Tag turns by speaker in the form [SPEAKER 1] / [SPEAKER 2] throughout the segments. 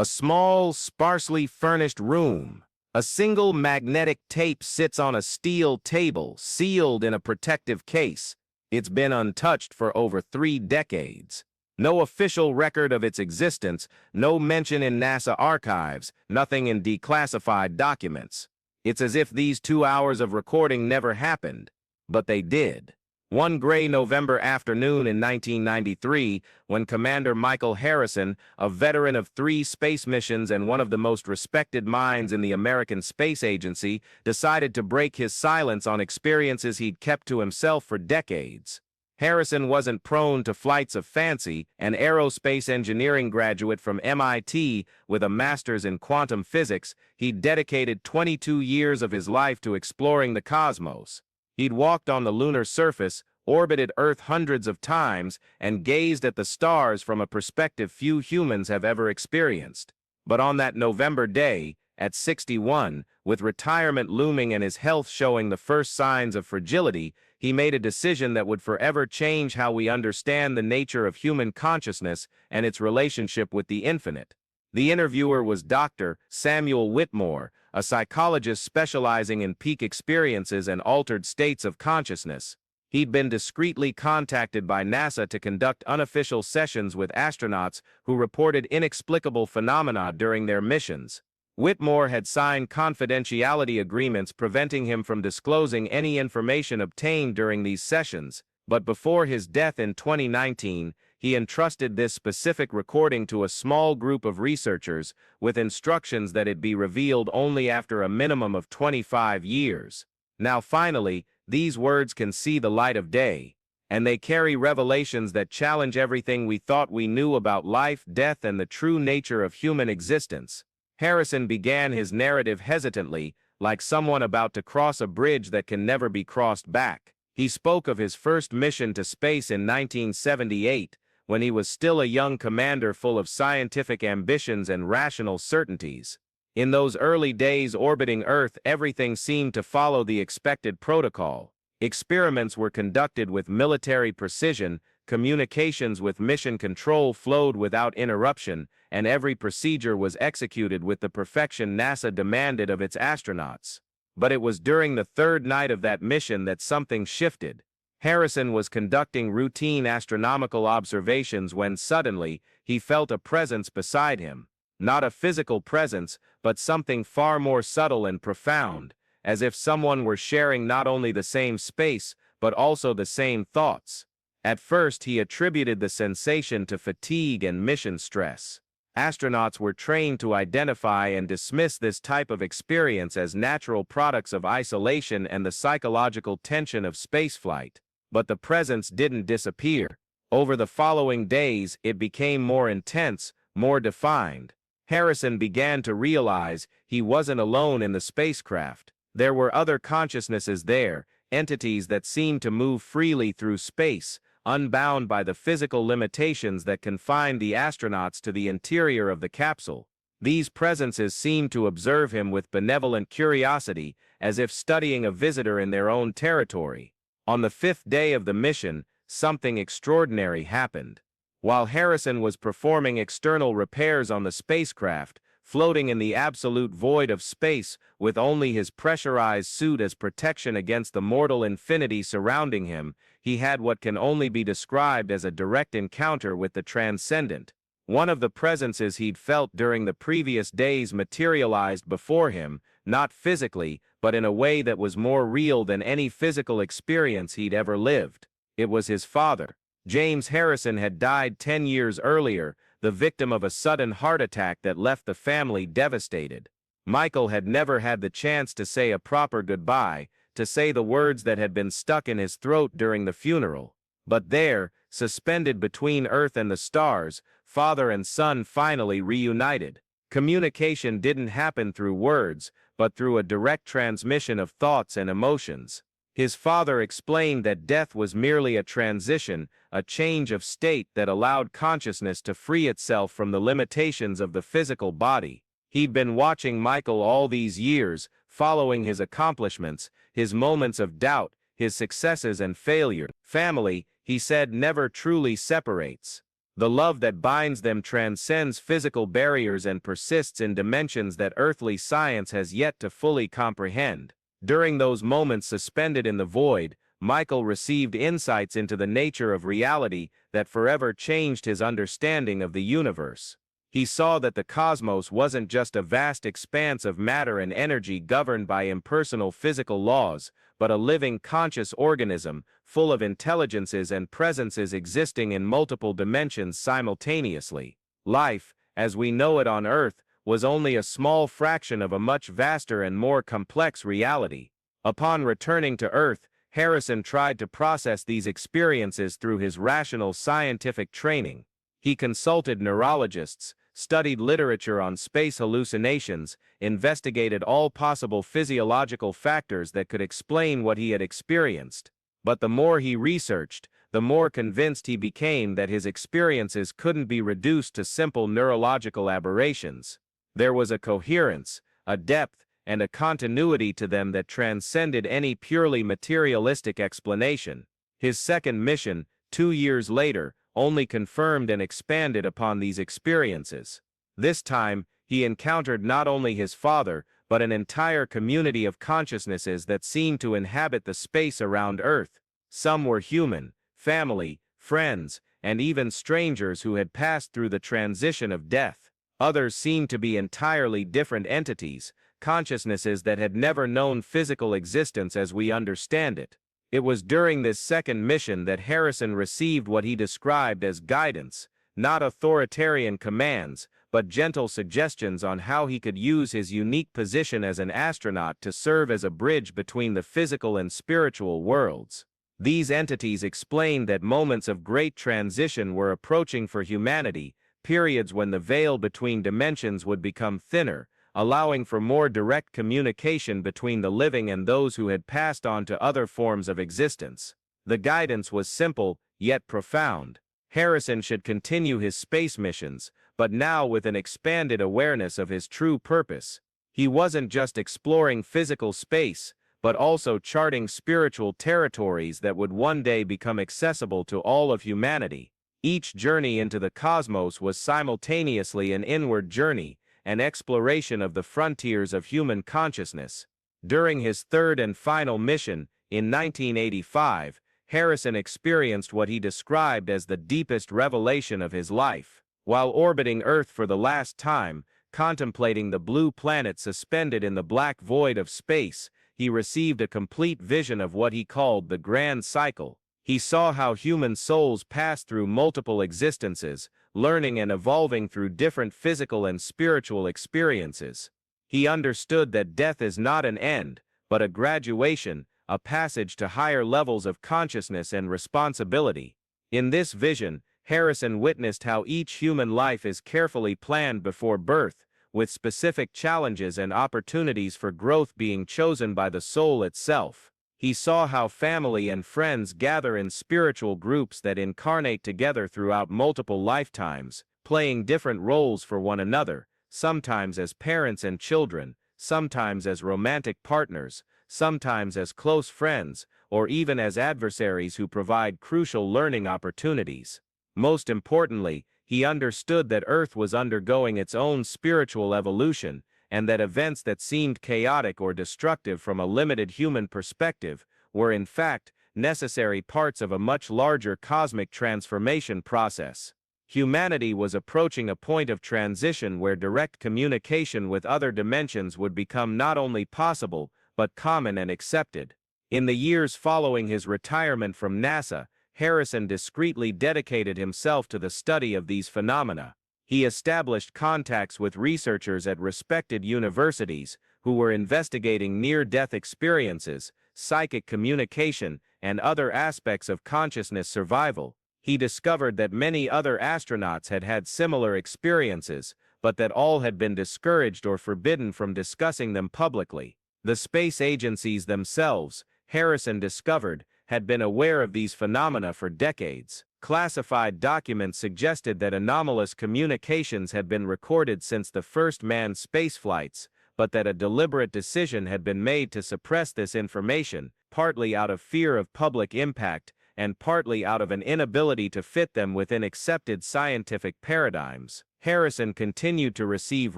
[SPEAKER 1] A small, sparsely furnished room. A single magnetic tape sits on a steel table, sealed in a protective case. It's been untouched for over 3 decades. No official record of its existence, no mention in NASA archives, nothing in declassified documents. It's as if these 2 hours of recording never happened, but they did. One gray November afternoon in 1993, when Commander Michael Harrison, a veteran of 3 space missions and one of the most respected minds in the American Space Agency, decided to break his silence on experiences he'd kept to himself for decades. Harrison wasn't prone to flights of fancy, an aerospace engineering graduate from MIT with a master's in quantum physics. He'd dedicated 22 years of his life to exploring the cosmos. He'd walked on the lunar surface, orbited Earth hundreds of times, and gazed at the stars from a perspective few humans have ever experienced. But on that November day, at 61, with retirement looming and his health showing the first signs of fragility, he made a decision that would forever change how we understand the nature of human consciousness and its relationship with the infinite. The interviewer was Dr. Samuel Whitmore, a psychologist specializing in peak experiences and altered states of consciousness. He'd been discreetly contacted by NASA to conduct unofficial sessions with astronauts who reported inexplicable phenomena during their missions. Whitmore had signed confidentiality agreements preventing him from disclosing any information obtained during these sessions, but before his death in 2019, he entrusted this specific recording to a small group of researchers with instructions that it be revealed only after a minimum of 25 years. Now finally, these words can see the light of day, and they carry revelations that challenge everything we thought we knew about life, death, and the true nature of human existence. Harrison began his narrative hesitantly, like someone about to cross a bridge that can never be crossed back. He spoke of his first mission to space in 1978, when he was still a young commander full of scientific ambitions and rational certainties. In those early days orbiting Earth, everything seemed to follow the expected protocol. Experiments were conducted with military precision, communications with mission control flowed without interruption, and every procedure was executed with the perfection NASA demanded of its astronauts. But it was during the 3rd night of that mission that something shifted. Harrison was conducting routine astronomical observations when suddenly he felt a presence beside him. Not a physical presence, but something far more subtle and profound, as if someone were sharing not only the same space, but also the same thoughts. At first, he attributed the sensation to fatigue and mission stress. Astronauts were trained to identify and dismiss this type of experience as natural products of isolation and the psychological tension of spaceflight. But the presence didn't disappear. Over the following days, it became more intense, more defined. Harrison began to realize he wasn't alone in the spacecraft. There were other consciousnesses there, entities that seemed to move freely through space, unbound by the physical limitations that confined the astronauts to the interior of the capsule. These presences seemed to observe him with benevolent curiosity, as if studying a visitor in their own territory. On the 5th day of the mission, something extraordinary happened. While Harrison was performing external repairs on the spacecraft, floating in the absolute void of space with only his pressurized suit as protection against the mortal infinity surrounding him, he had what can only be described as a direct encounter with the transcendent. One of the presences he'd felt during the previous days materialized before him, not physically, but in a way that was more real than any physical experience he'd ever lived. It was his father. James Harrison had died 10 years earlier, the victim of a sudden heart attack that left the family devastated. Michael had never had the chance to say a proper goodbye, to say the words that had been stuck in his throat during the funeral. But there, suspended between Earth and the stars, father and son finally reunited. Communication didn't happen through words, but through a direct transmission of thoughts and emotions. His father explained that death was merely a transition, a change of state that allowed consciousness to free itself from the limitations of the physical body. He'd been watching Michael all these years, following his accomplishments, his moments of doubt, his successes and failure. Family, he said, never truly separates. The love that binds them transcends physical barriers and persists in dimensions that earthly science has yet to fully comprehend. During those moments suspended in the void, Michael received insights into the nature of reality that forever changed his understanding of the universe. He saw that the cosmos wasn't just a vast expanse of matter and energy governed by impersonal physical laws, but a living conscious organism, full of intelligences and presences existing in multiple dimensions simultaneously. Life, as we know it on Earth, was only a small fraction of a much vaster and more complex reality. Upon returning to Earth, Harrison tried to process these experiences through his rational scientific training. He consulted neurologists, studied literature on space hallucinations, investigated all possible physiological factors that could explain what he had experienced. But the more he researched, the more convinced he became that his experiences couldn't be reduced to simple neurological aberrations. There was a coherence, a depth, and a continuity to them that transcended any purely materialistic explanation. His second mission, 2 years later, only confirmed and expanded upon these experiences. This time, he encountered not only his father, but an entire community of consciousnesses that seemed to inhabit the space around Earth. Some were human, family, friends, and even strangers who had passed through the transition of death. Others seemed to be entirely different entities, consciousnesses that had never known physical existence as we understand it. It was during this second mission that Harrison received what he described as guidance, not authoritarian commands, but gentle suggestions on how he could use his unique position as an astronaut to serve as a bridge between the physical and spiritual worlds. These entities explained that moments of great transition were approaching for humanity, periods when the veil between dimensions would become thinner, allowing for more direct communication between the living and those who had passed on to other forms of existence. The guidance was simple, yet profound. Harrison should continue his space missions, but now with an expanded awareness of his true purpose. He wasn't just exploring physical space, but also charting spiritual territories that would one day become accessible to all of humanity. Each journey into the cosmos was simultaneously an inward journey, an exploration of the frontiers of human consciousness. During his third and final mission, in 1985, Harrison experienced what he described as the deepest revelation of his life. While orbiting Earth for the last time, contemplating the blue planet suspended in the black void of space, he received a complete vision of what he called the grand cycle. He saw how human souls pass through multiple existences, learning and evolving through different physical and spiritual experiences. He understood that death is not an end, but a graduation, a passage to higher levels of consciousness and responsibility. In this vision, Harrison witnessed how each human life is carefully planned before birth, with specific challenges and opportunities for growth being chosen by the soul itself. He saw how family and friends gather in spiritual groups that incarnate together throughout multiple lifetimes, playing different roles for one another, sometimes as parents and children, sometimes as romantic partners, sometimes as close friends, or even as adversaries who provide crucial learning opportunities. Most importantly, he understood that Earth was undergoing its own spiritual evolution, and that events that seemed chaotic or destructive from a limited human perspective were in fact necessary parts of a much larger cosmic transformation process. Humanity was approaching a point of transition where direct communication with other dimensions would become not only possible, but common and accepted. In the years following his retirement from NASA, Harrison discreetly dedicated himself to the study of these phenomena. He established contacts with researchers at respected universities who were investigating near-death experiences, psychic communication, and other aspects of consciousness survival. He discovered that many other astronauts had had similar experiences, but that all had been discouraged or forbidden from discussing them publicly. The space agencies themselves, Harrison discovered, had been aware of these phenomena for decades. Classified documents suggested that anomalous communications had been recorded since the first manned spaceflights, but that a deliberate decision had been made to suppress this information, partly out of fear of public impact and partly out of an inability to fit them within accepted scientific paradigms. Harrison continued to receive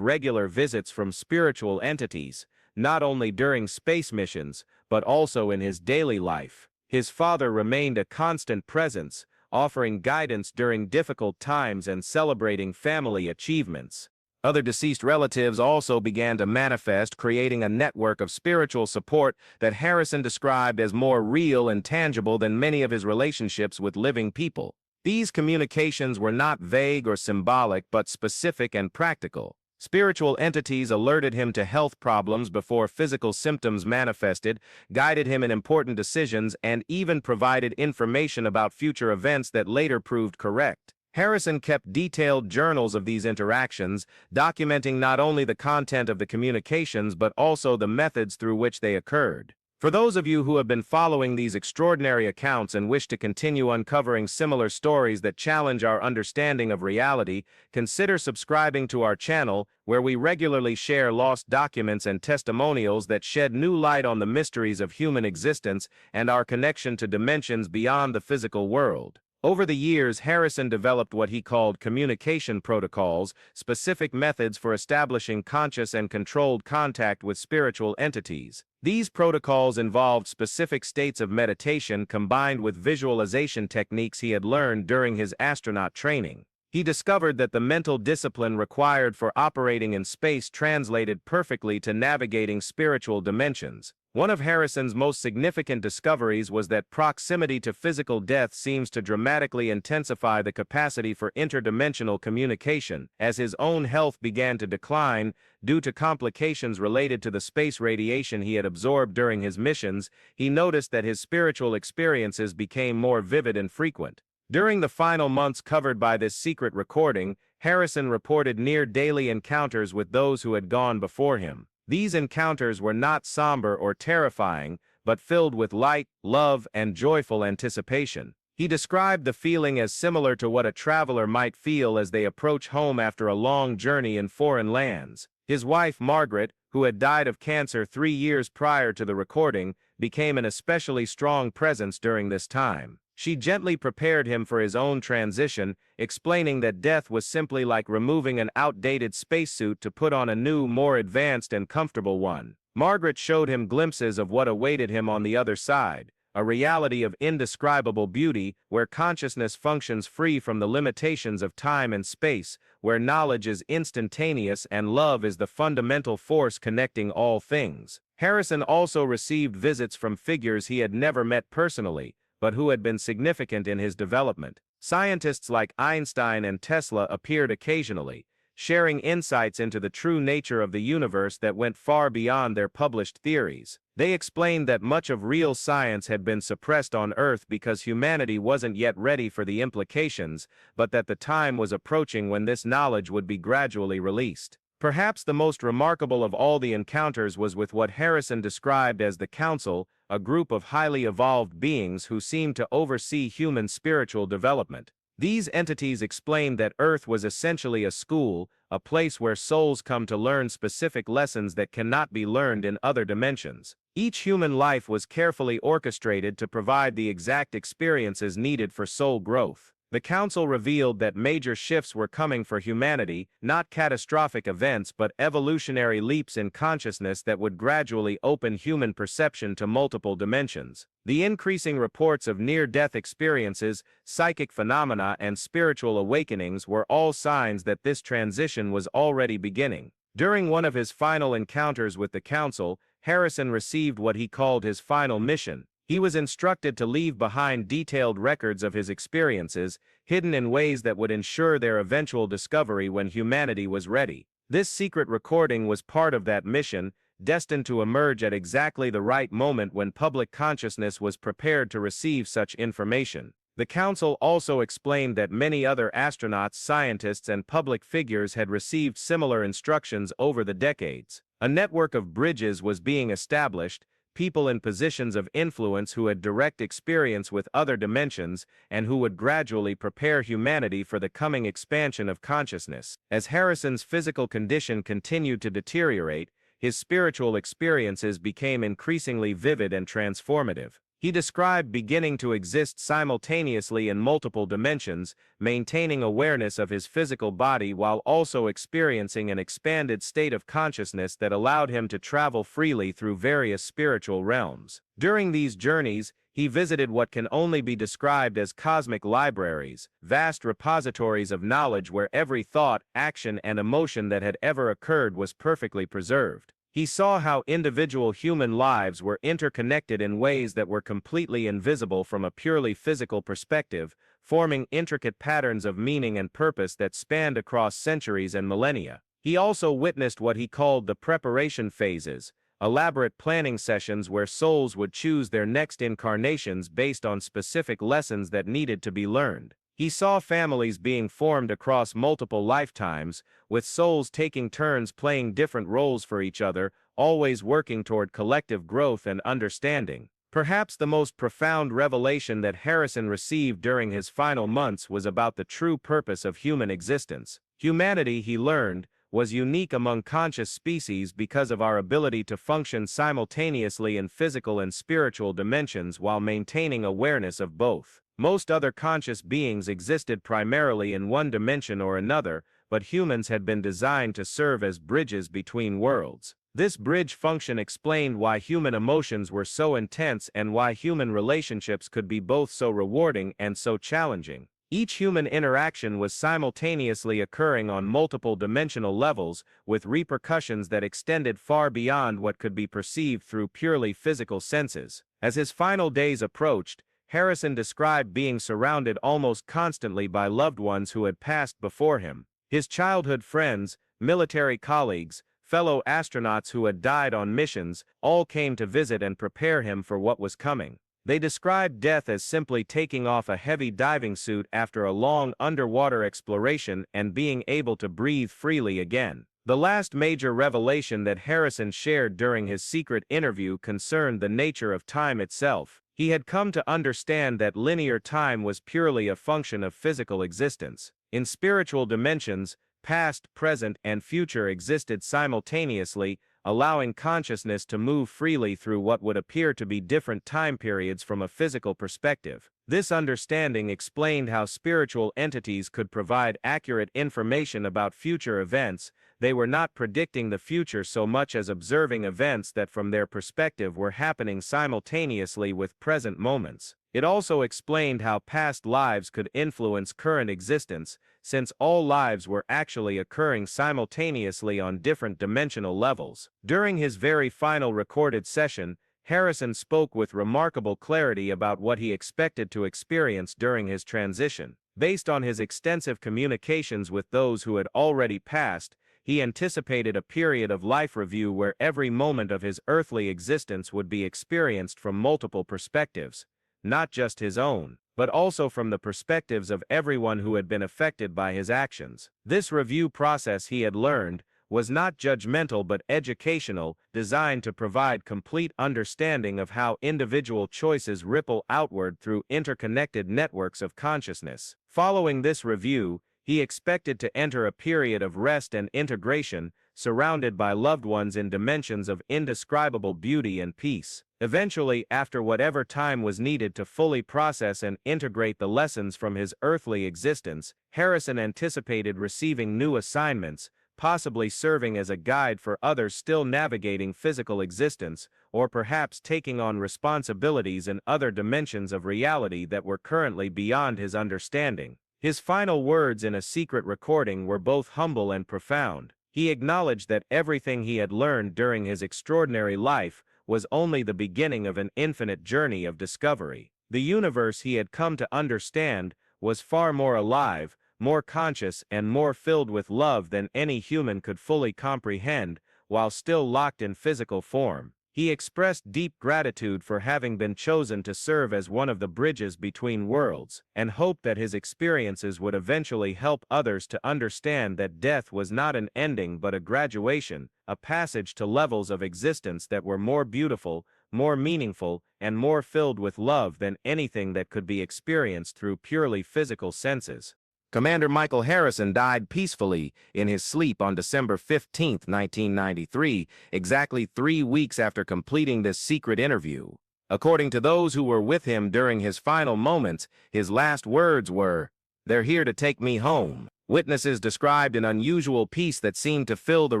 [SPEAKER 1] regular visits from spiritual entities, not only during space missions, but also in his daily life. His father remained a constant presence, offering guidance during difficult times and celebrating family achievements. Other deceased relatives also began to manifest, creating a network of spiritual support that Harrison described as more real and tangible than many of his relationships with living people. These communications were not vague or symbolic, but specific and practical. Spiritual entities alerted him to health problems before physical symptoms manifested, guided him in important decisions, and even provided information about future events that later proved correct. Harrison kept detailed journals of these interactions, documenting not only the content of the communications but also the methods through which they occurred. For those of you who have been following these extraordinary accounts and wish to continue uncovering similar stories that challenge our understanding of reality, consider subscribing to our channel, where we regularly share lost documents and testimonials that shed new light on the mysteries of human existence and our connection to dimensions beyond the physical world. Over the years, Harrison developed what he called communication protocols, specific methods for establishing conscious and controlled contact with spiritual entities. These protocols involved specific states of meditation combined with visualization techniques he had learned during his astronaut training. He discovered that the mental discipline required for operating in space translated perfectly to navigating spiritual dimensions. One of Harrison's most significant discoveries was that proximity to physical death seems to dramatically intensify the capacity for interdimensional communication. As his own health began to decline due to complications related to the space radiation he had absorbed during his missions, he noticed that his spiritual experiences became more vivid and frequent. During the final months covered by this secret recording, Harrison reported near-daily encounters with those who had gone before him. These encounters were not somber or terrifying, but filled with light, love, and joyful anticipation. He described the feeling as similar to what a traveler might feel as they approach home after a long journey in foreign lands. His wife, Margaret, who had died of cancer 3 years prior to the recording, became an especially strong presence during this time. She gently prepared him for his own transition, explaining that death was simply like removing an outdated spacesuit to put on a new, more advanced and comfortable one. Margaret showed him glimpses of what awaited him on the other side, a reality of indescribable beauty where consciousness functions free from the limitations of time and space, where knowledge is instantaneous and love is the fundamental force connecting all things. Harrison also received visits from figures he had never met personally, but who had been significant in his development. Scientists like Einstein and Tesla appeared occasionally, sharing insights into the true nature of the universe that went far beyond their published theories. They explained that much of real science had been suppressed on Earth because humanity wasn't yet ready for the implications, but that the time was approaching when this knowledge would be gradually released. Perhaps the most remarkable of all the encounters was with what Harrison described as the Council, a group of highly evolved beings who seemed to oversee human spiritual development. These entities explained that Earth was essentially a school, a place where souls come to learn specific lessons that cannot be learned in other dimensions. Each human life was carefully orchestrated to provide the exact experiences needed for soul growth. The Council revealed that major shifts were coming for humanity, not catastrophic events but evolutionary leaps in consciousness that would gradually open human perception to multiple dimensions. The increasing reports of near-death experiences, psychic phenomena, and spiritual awakenings were all signs that this transition was already beginning. During one of his final encounters with the Council, Harrison received what he called his final mission. He was instructed to leave behind detailed records of his experiences, hidden in ways that would ensure their eventual discovery when humanity was ready. This secret recording was part of that mission, destined to emerge at exactly the right moment when public consciousness was prepared to receive such information. The Council also explained that many other astronauts, scientists, and public figures had received similar instructions over the decades. A network of bridges was being established, people in positions of influence who had direct experience with other dimensions and who would gradually prepare humanity for the coming expansion of consciousness. As Harrison's physical condition continued to deteriorate, his spiritual experiences became increasingly vivid and transformative. He described beginning to exist simultaneously in multiple dimensions, maintaining awareness of his physical body while also experiencing an expanded state of consciousness that allowed him to travel freely through various spiritual realms. During these journeys, he visited what can only be described as cosmic libraries, vast repositories of knowledge where every thought, action, and emotion that had ever occurred was perfectly preserved. He saw how individual human lives were interconnected in ways that were completely invisible from a purely physical perspective, forming intricate patterns of meaning and purpose that spanned across centuries and millennia. He also witnessed what he called the preparation phases, elaborate planning sessions where souls would choose their next incarnations based on specific lessons that needed to be learned. He saw families being formed across multiple lifetimes, with souls taking turns playing different roles for each other, always working toward collective growth and understanding. Perhaps the most profound revelation that Harrison received during his final months was about the true purpose of human existence. Humanity, he learned, was unique among conscious species because of our ability to function simultaneously in physical and spiritual dimensions while maintaining awareness of both. Most other conscious beings existed primarily in one dimension or another, but humans had been designed to serve as bridges between worlds. This bridge function explained why human emotions were so intense and why human relationships could be both so rewarding and so challenging. Each human interaction was simultaneously occurring on multiple dimensional levels, with repercussions that extended far beyond what could be perceived through purely physical senses. As his final days approached, Harrison described being surrounded almost constantly by loved ones who had passed before him. His childhood friends, military colleagues, fellow astronauts who had died on missions, all came to visit and prepare him for what was coming. They described death as simply taking off a heavy diving suit after a long underwater exploration and being able to breathe freely again. The last major revelation that Harrison shared during his secret interview concerned the nature of time itself. He had come to understand that linear time was purely a function of physical existence. In spiritual dimensions, past, present, and future existed simultaneously, allowing consciousness to move freely through what would appear to be different time periods from a physical perspective. This understanding explained how spiritual entities could provide accurate information about future events. They were not predicting the future so much as observing events that from their perspective were happening simultaneously with present moments. It also explained how past lives could influence current existence, since all lives were actually occurring simultaneously on different dimensional levels. During his very final recorded session, Harrison spoke with remarkable clarity about what he expected to experience during his transition. Based on his extensive communications with those who had already passed, he anticipated a period of life review where every moment of his earthly existence would be experienced from multiple perspectives, not just his own, but also from the perspectives of everyone who had been affected by his actions. This review process, he had learned, was not judgmental but educational, designed to provide complete understanding of how individual choices ripple outward through interconnected networks of consciousness. Following this review, he expected to enter a period of rest and integration, surrounded by loved ones in dimensions of indescribable beauty and peace. Eventually, after whatever time was needed to fully process and integrate the lessons from his earthly existence, Harrison anticipated receiving new assignments, possibly serving as a guide for others still navigating physical existence, or perhaps taking on responsibilities in other dimensions of reality that were currently beyond his understanding. His final words in a secret recording were both humble and profound. He acknowledged that everything he had learned during his extraordinary life was only the beginning of an infinite journey of discovery. The universe he had come to understand was far more alive, more conscious, and more filled with love than any human could fully comprehend, while still locked in physical form. He expressed deep gratitude for having been chosen to serve as one of the bridges between worlds, and hoped that his experiences would eventually help others to understand that death was not an ending but a graduation, a passage to levels of existence that were more beautiful, more meaningful, and more filled with love than anything that could be experienced through purely physical senses. Commander Michael Harrison died peacefully in his sleep on December 15, 1993, exactly 3 weeks after completing this secret interview. According to those who were with him during his final moments, his last words were, "They're here to take me home." Witnesses described an unusual peace that seemed to fill the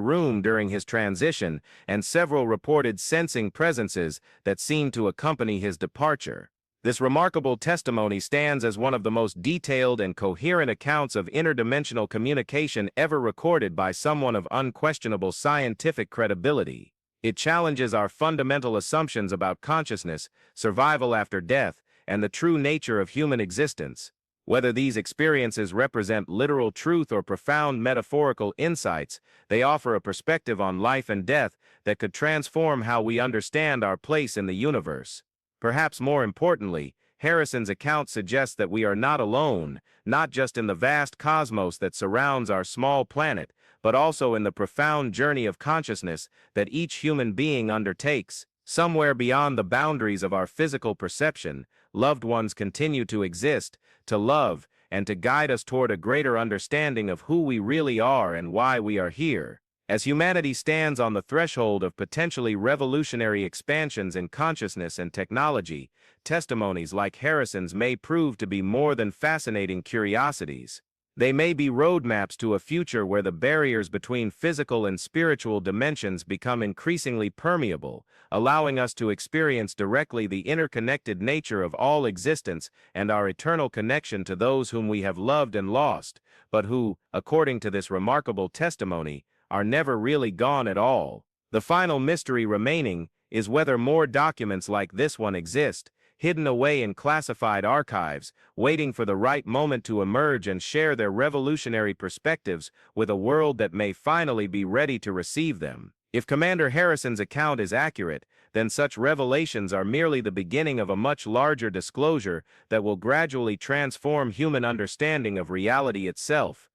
[SPEAKER 1] room during his transition, and several reported sensing presences that seemed to accompany his departure. This remarkable testimony stands as one of the most detailed and coherent accounts of interdimensional communication ever recorded by someone of unquestionable scientific credibility. It challenges our fundamental assumptions about consciousness, survival after death, and the true nature of human existence. Whether these experiences represent literal truth or profound metaphorical insights, they offer a perspective on life and death that could transform how we understand our place in the universe. Perhaps more importantly, Harrison's account suggests that we are not alone, not just in the vast cosmos that surrounds our small planet, but also in the profound journey of consciousness that each human being undertakes. Somewhere beyond the boundaries of our physical perception, loved ones continue to exist, to love, and to guide us toward a greater understanding of who we really are and why we are here. As humanity stands on the threshold of potentially revolutionary expansions in consciousness and technology, testimonies like Harrison's may prove to be more than fascinating curiosities. They may be roadmaps to a future where the barriers between physical and spiritual dimensions become increasingly permeable, allowing us to experience directly the interconnected nature of all existence and our eternal connection to those whom we have loved and lost, but who, according to this remarkable testimony, are never really gone at all. The final mystery remaining is whether more documents like this one exist, hidden away in classified archives, waiting for the right moment to emerge and share their revolutionary perspectives with a world that may finally be ready to receive them. If Commander Harrison's account is accurate, then such revelations are merely the beginning of a much larger disclosure that will gradually transform human understanding of reality itself.